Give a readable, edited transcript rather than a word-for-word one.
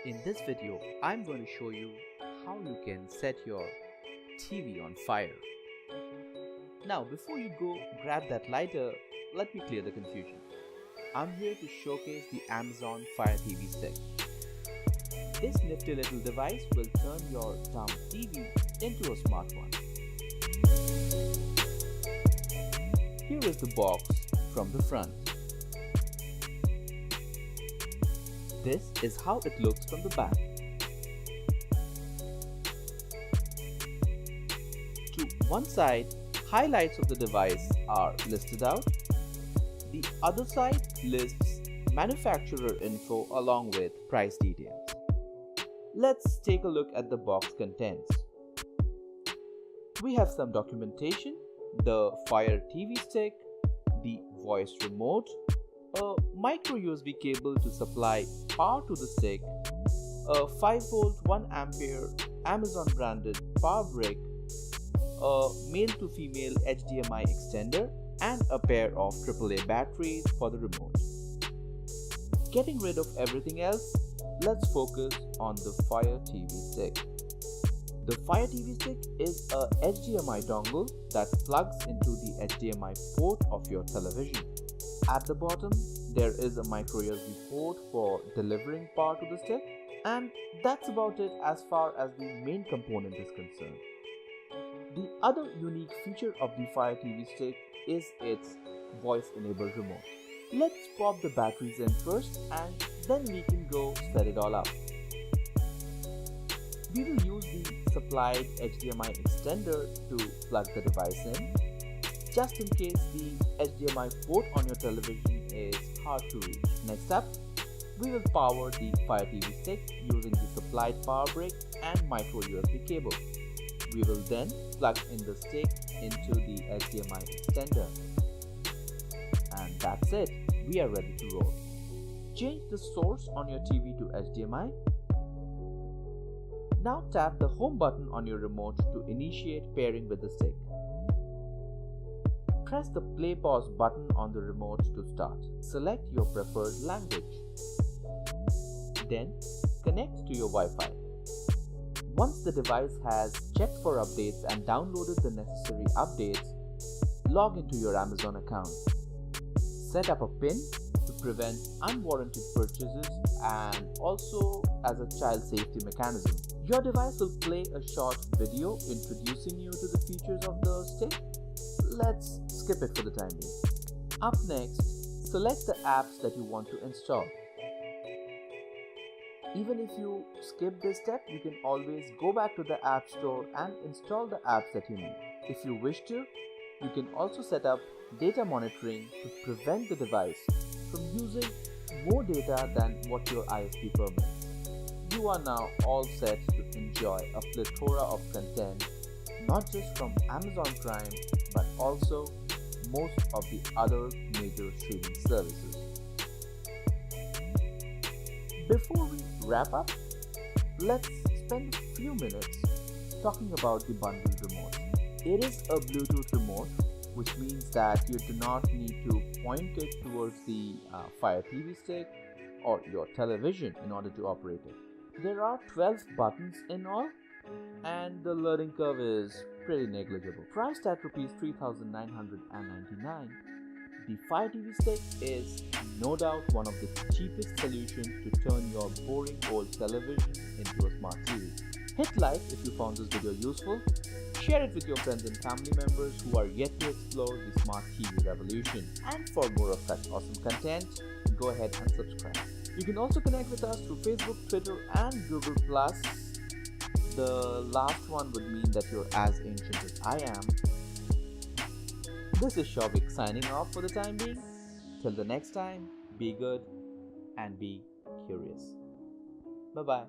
In this video, I'm going to show you how you can set your TV on fire. Now, before you go grab that lighter, let me clear the confusion. I'm here to showcase the Amazon Fire TV Stick. This nifty little device will turn your dumb TV into a smart one. Here is the box from the front. This is how it looks from the back. To one side, highlights of the device are listed out. The other side lists manufacturer info along with price details. Let's take a look at the box contents. We have some documentation, the Fire TV stick, the voice remote, a micro USB cable to supply power to the stick, a 5V 1A Amazon branded power brick, a male to female HDMI extender, and a pair of AAA batteries for the remote. Getting rid of everything else, let's focus on the Fire TV stick. The Fire TV stick is a HDMI dongle that plugs into the HDMI port of your television. At the bottom, there is a micro USB port for delivering power to the stick, and that's about it as far as the main component is concerned. The other unique feature of the Fire TV stick is its voice-enabled remote. Let's pop the batteries in first and then we can go set it all up. We will use the supplied HDMI extender to plug the device in, just in case the HDMI port on your television is hard to reach. Next up, we will power the Fire TV stick using the supplied power brick and micro USB cable. We will then plug in the stick into the HDMI extender. And that's it, we are ready to roll. Change the source on your TV to HDMI. Now tap the home button on your remote to initiate pairing with the stick. Press the play pause button on the remote to start. Select your preferred language. Then connect to your Wi-Fi. Once the device has checked for updates and downloaded the necessary updates, log into your Amazon account. Set up a PIN to prevent unwarranted purchases and also as a child safety mechanism. Your device will play a short video introducing you to the features of the stick. Let's skip it for the time being. Up next, select the apps that you want to install. Even if you skip this step, you can always go back to the App Store and install the apps that you need. If you wish to, you can also set up data monitoring to prevent the device from using more data than what your ISP permits. You are now all set to enjoy a plethora of content, not just from Amazon Prime, but also most of the other major streaming services. Before we wrap up, let's spend a few minutes talking about the bundled remote. It is a Bluetooth remote, which means that you do not need to point it towards the Fire TV stick or your television in order to operate it. There are 12 buttons in all, and the learning curve is pretty negligible. Priced at Rs 3,999, the Fire TV stick is no doubt one of the cheapest solutions to turn your boring old television into a smart TV. Hit like if you found this video useful, share it with your friends and family members who are yet to explore the smart TV revolution. And for more of such awesome content, go ahead and subscribe. You can also connect with us through Facebook, Twitter and Google+. The last one would mean that you're as ancient as I am. This is Souvik signing off for the time being. Till the next time, be good and be curious. Bye-bye.